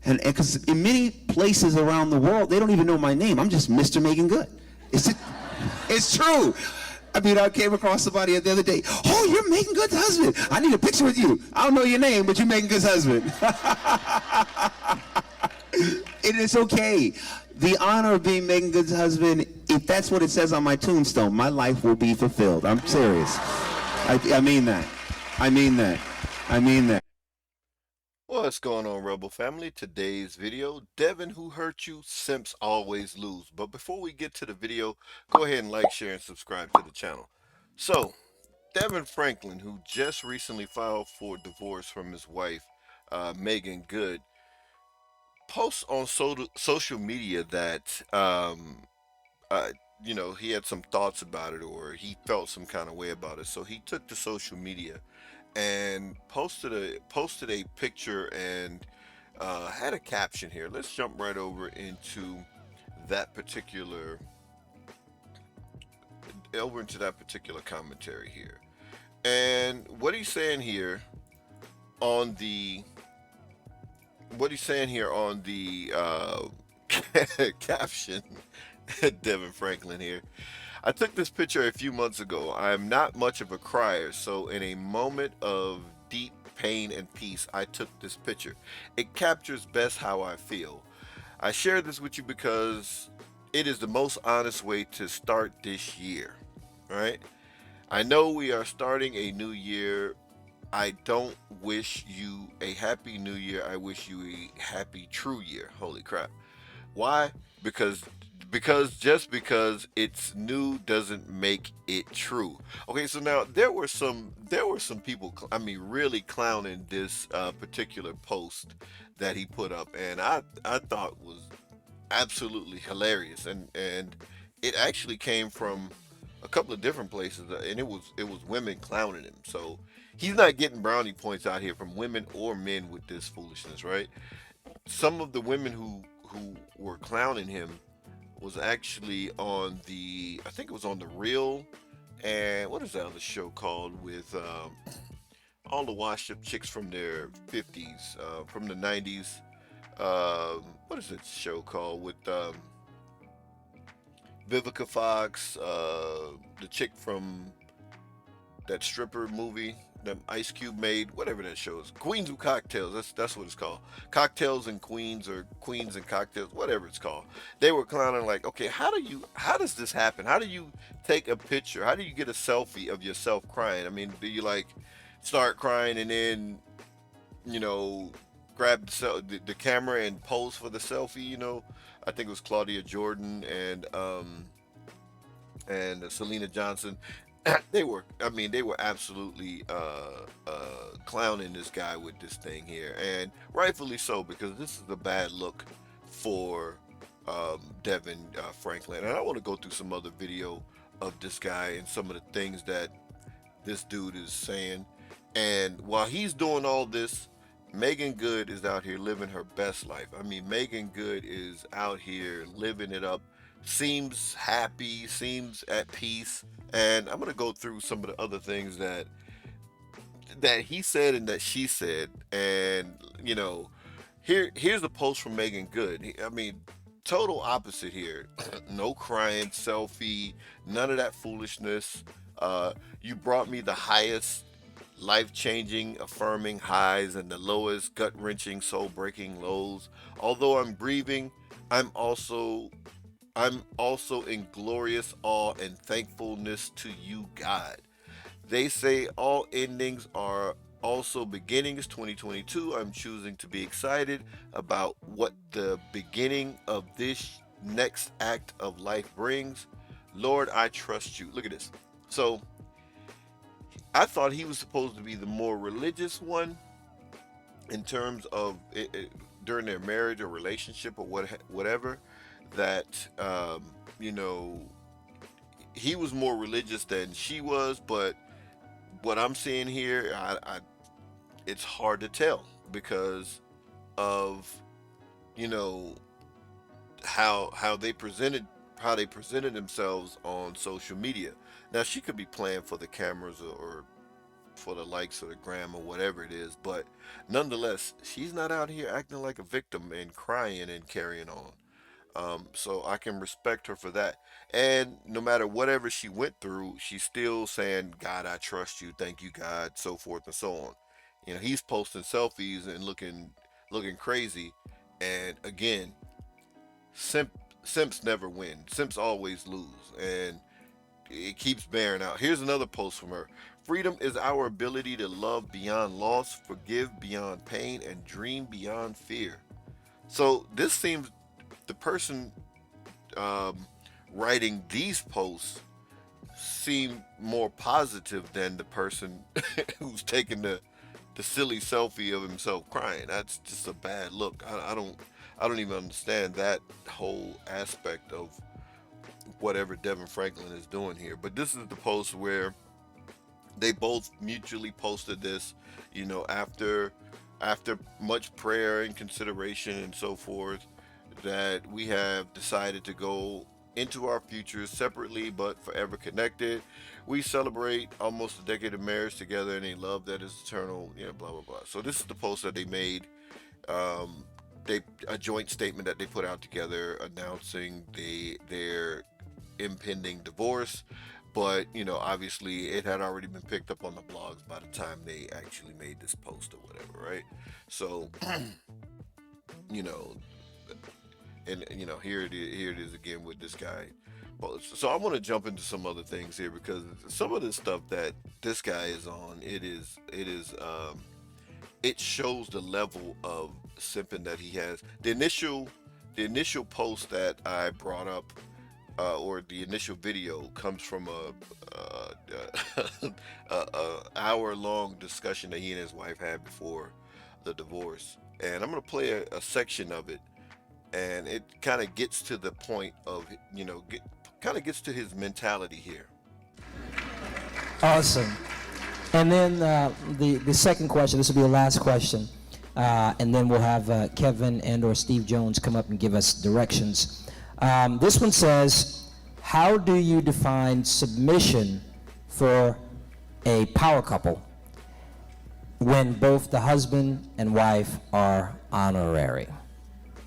And because in many places around the world, they don't even know my name. I'm just Mr. Meagan Good. It's true. I mean, I came across somebody the other day. Oh, you're Meagan Good's husband. I need a picture with you. I don't know your name, but you're Meagan Good's husband. It is okay. The honor of being Meagan Good's husband, if that's what it says on my tombstone, my life will be fulfilled. I'm serious. I mean that. I mean that. I mean that. What's going on, Rebel family? Today's video, Devin who hurt you, Simps always lose. But before we get to the video, go ahead and like, share, and subscribe to the channel. So, Devin Franklin, who just recently filed for divorce from his wife, Meagan Good, posts on social media that, uh, he had some thoughts about it or he felt some kind of way about it. So he took to social media and posted a picture and had a caption here. Let's jump right that particular into that particular commentary here. And on the what he's saying here on the caption, Devin Franklin here. I took this picture a few months ago. I am not much of a crier, so in a moment of deep pain and peace, I took this picture. It captures best how I feel. I share this with you because it is the most honest way to start this year, right? I know we are starting a new year. I don't wish you a happy new year. I wish you a happy true year. Holy crap. Why? Because just because it's new doesn't make it true. Okay, so now there were some people, I mean, really clowning this particular post that he put up, and I thought was absolutely hilarious, and it actually came from a couple of different places, and it was women clowning him. So he's not getting brownie points out here from women or men with this foolishness, right? Some of the women who were clowning him was actually on the, I think it was on the Real, and what is that other show called with all the washed up chicks from their 50s, from the 90s. What is that show called with Vivica Fox, the chick from that stripper movie that Ice Cube made, whatever that show is. Queens with Cocktails. That's what it's called. Cocktails and Queens, or Queens and Cocktails, whatever it's called. They were clowning like, okay, how does this happen? How do you take a picture? How do you get a selfie of yourself crying? I mean, do you like start crying and then, you know, grab the camera and pose for the selfie? I think it was Claudia Jordan and Selena Johnson. They were absolutely clowning this guy with this thing here, and rightfully so, because this is a bad look for Devin Franklin. And I want to go through some other video of this guy and some of the things that this dude is saying. And while he's doing all this, Meagan Good is out here living her best life. I mean, Meagan Good is out here living it up, seems happy, seems at peace. And I'm gonna go through some of the other things that he said and that she said. And here's the post from Meagan Good. I mean, total opposite here. No crying, selfie, none of that foolishness. You brought me the highest life-changing, affirming highs and the lowest gut-wrenching, soul-breaking lows. Although I'm grieving, I'm also I'm also in glorious awe and thankfulness to you, God. They say all endings are also beginnings. 2022, I'm choosing to be excited about what the beginning of this next act of life brings. Lord, I trust you. Look at this. So, I thought he was supposed to be the more religious one in terms of during their marriage or relationship or whatever, that you know he was more religious than she was. But what I'm seeing here, it's hard to tell because of you know how they presented themselves on social media. Now she could be playing for the cameras or for the likes of the gram or whatever it is. But nonetheless, she's not out here acting like a victim and crying and carrying on. So I can respect her for that. And no matter whatever she went through, she's still saying, God, I trust you. Thank you, God, so forth and so on. You know, he's posting selfies and looking crazy. And again, Simp, Simps never win. Simps always lose. And it keeps bearing out. Here's another post from her. Freedom is our ability to love beyond loss, forgive beyond pain, and dream beyond fear. So this seems the person um, writing these posts seem more positive than the person who's taking the silly selfie of himself crying. That's just a bad look. I don't even understand that whole aspect of whatever DeVon Franklin is doing here. But this is the post where they both mutually posted this, you know, after much prayer and consideration and so forth, that we have decided to go into our futures separately but forever connected. We celebrate almost a decade of marriage together in a love that is eternal, you know, blah blah blah. So this is the post that they made. Um, they a joint statement that they put out together announcing their impending divorce. But you know, obviously, it had already been picked up on the blogs by the time they actually made this post or whatever, right? So, you know, and you know, here it is again with this guy. Well, so I want to jump into some other things here because some of the stuff that this guy is on, it shows the level of simping that he has. The initial post that I brought up, or the initial video, comes from a hour-long discussion that he and his wife had before the divorce, and I'm gonna play a section of it, and it kind of gets to the point of, you know, kind of gets to his mentality here. Awesome. And then the second question, this will be the last question, and then we'll have Kevin and or Steve Jones come up and give us directions. This one says, how do you define submission for a power couple when both the husband and wife are honorary?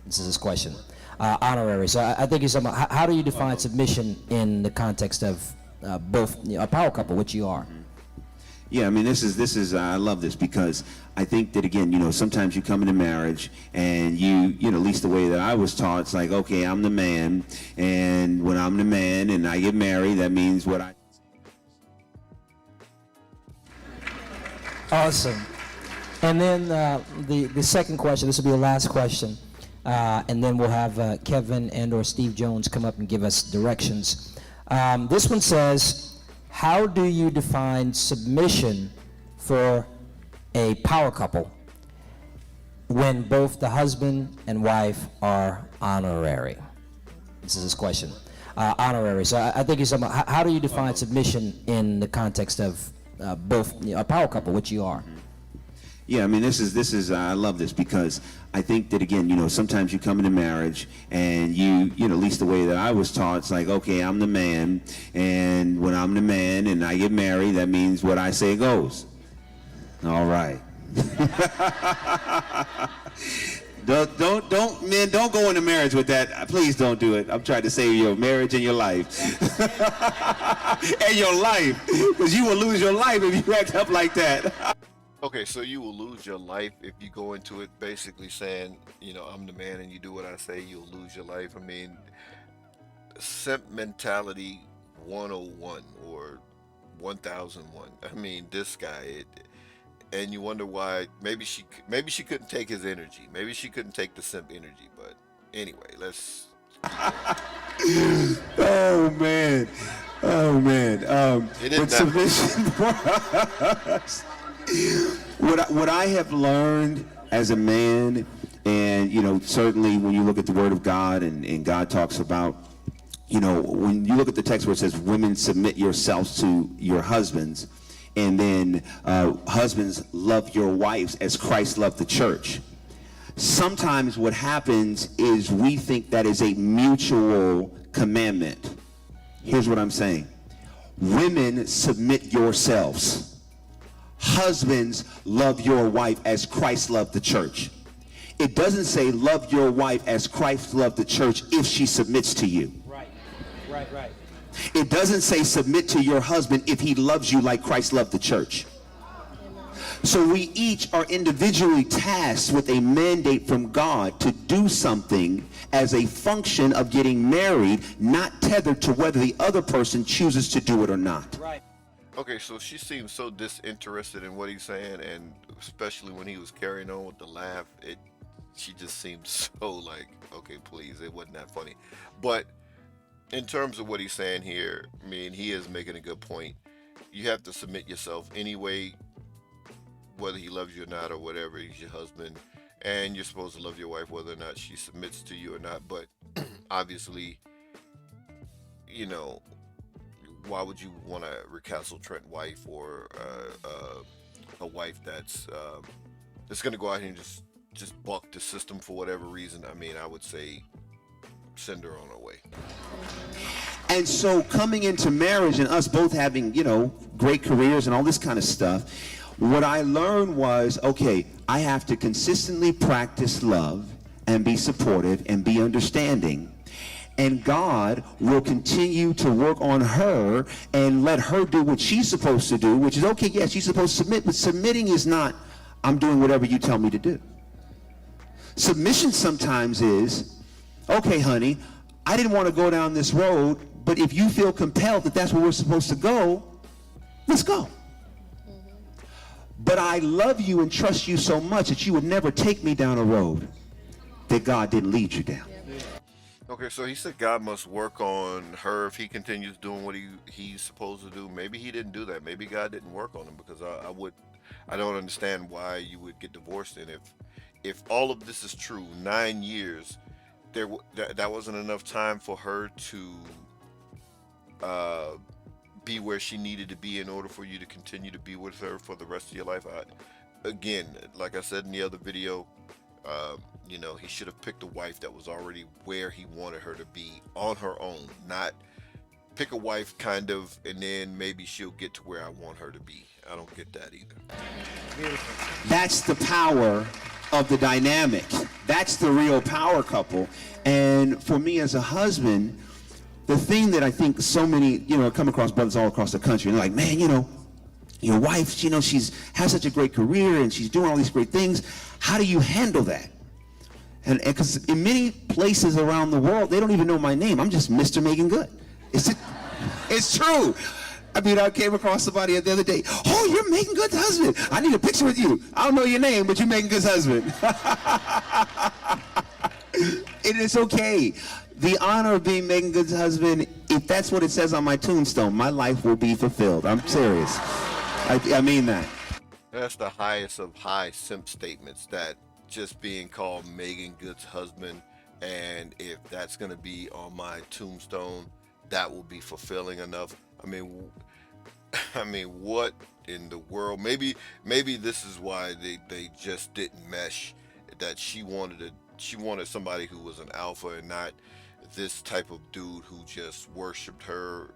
This is his question. Honorary. So I think he's talking about how do you define submission in the context of both, you know, a power couple, which you are? Yeah, I mean, this is I love this because I think that, again, you know, sometimes you come into marriage and you know, at least the way that I was taught, it's like, okay, I'm the man, and when I'm the man and I get married, that means what I... Awesome. And then the second question, this will be the last question, and then we'll have Kevin and or Steve Jones come up and give us directions. This one says, how do you define submission for a power couple when both the husband and wife are honorary? This is his question. Honorary. So I think he's talking about how do you define submission in the context of both, you know, a power couple, which you are? Yeah, I mean, this is I love this because I think that, again, you know, sometimes you come into marriage and you know, at least the way that I was taught, it's like, okay, I'm the man, and when I'm the man and I get married, that means what I say goes. All right. Don't go into marriage with that. Please don't do it. I'm trying to save your marriage and your life. And your life, because you will lose your life if you act up like that. Okay, so you will lose your life if you go into it basically saying, you know, I'm the man and you do what I say, you'll lose your life. I mean, simp mentality 101 or 1001. I mean, this guy, and you wonder why. Maybe she couldn't take his energy. Maybe she couldn't take the simp energy. But anyway, let's. Oh man. It is But submission for us. What I have learned as a man, and you know, certainly when you look at the Word of God, and God talks about, you know, when you look at the text where it says, "Women, submit yourselves to your husbands," and then husbands, love your wives as Christ loved the church. Sometimes what happens is we think that is a mutual commandment. Here's what I'm saying. Women, submit yourselves. husbands, love your wife as Christ loved the church. It doesn't say love your wife as Christ loved the church if she submits to you. Right. It doesn't say submit to your husband if he loves you like Christ loved the church. So we each are individually tasked with a mandate from God to do something as a function of getting married, not tethered to whether the other person chooses to do it or not. Right. Okay, so she seems so disinterested in what he's saying, and especially when he was carrying on with the laugh, she just seemed so like, okay, please, it wasn't that funny. But in terms of what he's saying here, I mean, he is making a good point. You have to submit yourself anyway, whether he loves you or not, or whatever. He's your husband, and you're supposed to love your wife whether or not she submits to you or not. But obviously, you know, why would you want a recalcitrant wife or a wife that's going to go out here and just buck the system for whatever reason? I mean, I would say send her on her way. And so coming into marriage and us both having, you know, great careers and all this kind of stuff, what I learned was, okay, I have to consistently practice love and be supportive and be understanding. And God will continue to work on her and let her do what she's supposed to do, which is, okay, yeah, she's supposed to submit, but submitting is not, I'm doing whatever you tell me to do. Submission sometimes is, okay, honey, I didn't want to go down this road, but if you feel compelled that that's where we're supposed to go, let's go. But I love you and trust you so much that you would never take me down a road that God didn't lead you down. Okay, so he said God must work on her if he continues doing what he's supposed to do. Maybe he didn't do that. Maybe God didn't work on him, because I don't understand why you would get divorced. And if all of this is true, 9 years, that wasn't enough time for her to be where she needed to be in order for you to continue to be with her for the rest of your life. Again, like I said in the other video, you know, he should have picked a wife that was already where he wanted her to be on her own, not pick a wife kind of and then maybe she'll get to where I want her to be. I don't get that either. Beautiful. That's the power of the dynamic. That's the real power couple. And for me as a husband, the thing that I think so many, you know, come across brothers all across the country, and they're like, man, you know, your wife, you know, has such a great career and she's doing all these great things. How do you handle that? And because in many places around the world, they don't even know my name. I'm just Mr. Meagan Good. It's true. I mean, I came across somebody the other day. Oh, you're Meagan Good's husband. I need a picture with you. I don't know your name, but you're Meagan Good's husband. It is okay. The honor of being Meagan Good's husband, if that's what it says on my tombstone, my life will be fulfilled. I'm serious. I mean that. That's the highest of high simp statements, that just being called Meagan Good's husband, and if that's going to be on my tombstone, that will be fulfilling enough. I mean, what in the world? Maybe this is why they just didn't mesh. That she wanted somebody who was an alpha and not this type of dude who just worshipped her,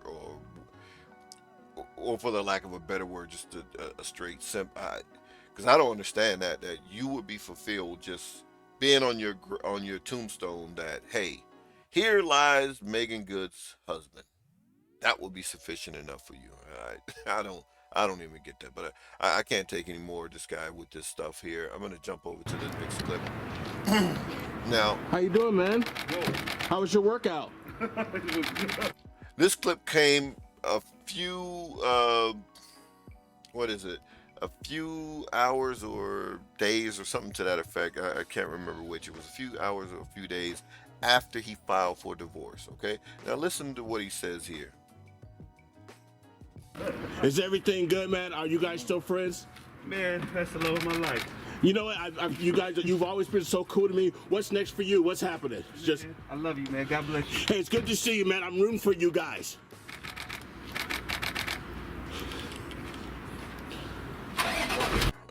or for the lack of a better word, just a straight simp. Because I don't understand that you would be fulfilled just being on your tombstone that, hey, here lies Meagan Good's husband. That would be sufficient enough for you. I don't even get that, but I can't take any more of this guy with this stuff here. I'm gonna jump over to this next clip. Now, how you doing, man? Whoa. How was your workout? This clip came a few a few hours or days or something to that effect. I can't remember which. It was a few hours or a few days after he filed for divorce. Okay, now listen to what he says here. Is everything good, man? Are you guys still friends? Man, that's the love of my life. You know what? You guys, you've always been so cool to me. What's next for you? What's happening? It's just, I love you, man. God bless you. Hey, it's good to see you, man. I'm rooting for you guys.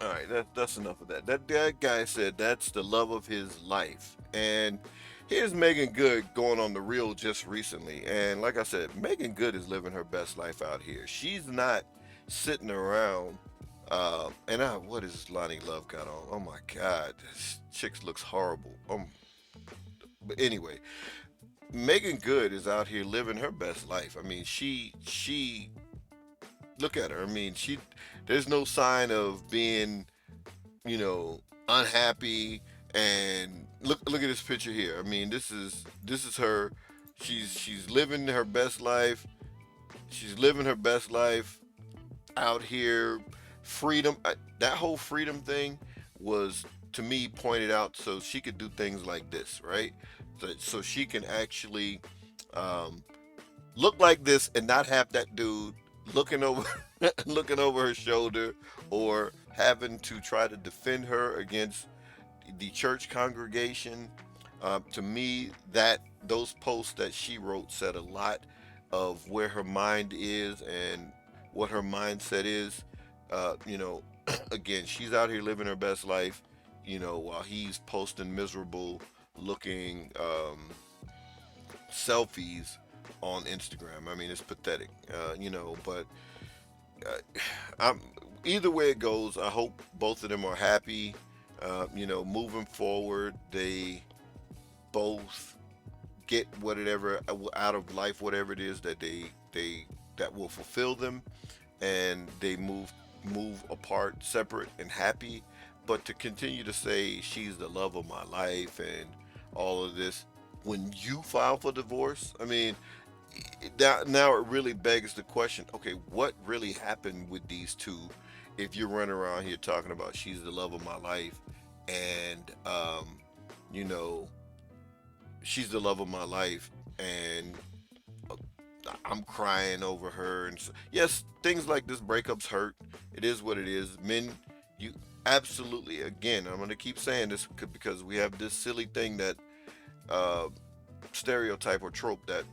All right, that's enough of that. That guy said that's the love of his life. And here's Meagan Good going on The Real just recently. And like I said, Meagan Good is living her best life out here. She's not sitting around What is Lonnie Love got on? Oh my God, this chick looks horrible. But anyway, Meagan Good is out here living her best life. I mean, she look at her. I mean, there's no sign of being, you know, unhappy. And look at this picture here. I mean, this is her. She's living her best life. She's living her best life out here. Freedom. That whole freedom thing was, to me, pointed out so she could do things like this, right? So she can actually um, look like this and not have that dude looking over looking over her shoulder, or having to try to defend her against the church congregation. To me, that those posts that she wrote said a lot of where her mind is and what her mindset is. You know, again, she's out here living her best life. You know, while he's posting miserable looking selfies on Instagram. I mean, it's pathetic. You know, but uh, I'm either way it goes. I hope both of them are happy. You know, moving forward, they both get whatever out of life, whatever it is that they that will fulfill them, and they move apart, separate and happy. But to continue to say she's the love of my life and all of this, when you file for divorce, I mean, now it really begs the question: okay, what really happened with these two? If you're running around here talking about she's the love of my life, and you know, she's the love of my life, and uh, I'm crying over her, and yes, things like this, breakups hurt. It is what it is. Men, you absolutely. Again, I'm gonna keep saying this because we have this silly thing that uh, stereotype or trope that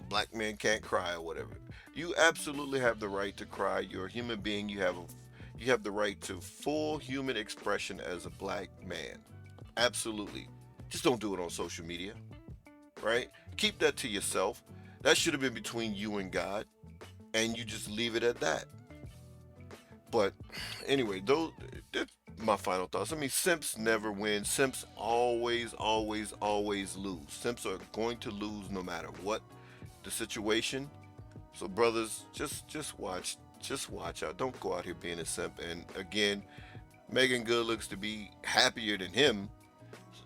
black men can't cry or whatever. You absolutely have the right to cry. You're a human being. You have the right to full human expression as a black man. Absolutely. Just don't do it on social media, right? Keep that to yourself. That should have been between you and God, and you just leave it at that. But anyway, that's my final thoughts. I mean, Simps never win. Simps always lose. Simps are going to lose no matter what the situation. So brothers, just watch out. Don't go out here being a simp. And again, Meagan Good looks to be happier than him.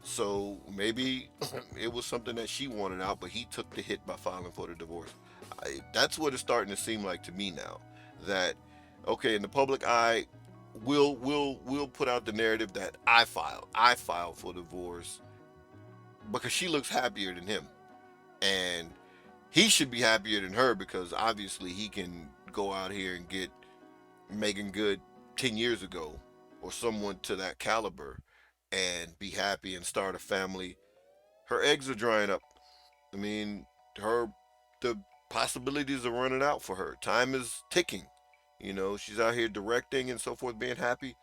So maybe it was something that she wanted out, but he took the hit by filing for the divorce. That's what it's starting to seem like to me now. That okay, in the public eye, we'll put out the narrative that I filed for divorce because she looks happier than him, and he should be happier than her because obviously he can go out here and get Meagan Good 10 years ago or someone to that caliber and be happy and start a family. Her eggs are drying up. I mean, her the possibilities are running out for her. Time is ticking. You know, she's out here directing and so forth, being happy.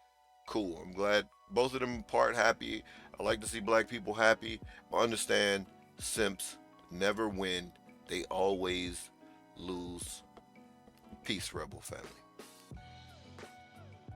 Cool. I'm glad both of them part happy. I like to see black people happy. But understand, simps never win. They always lose. Peace, Rebel family.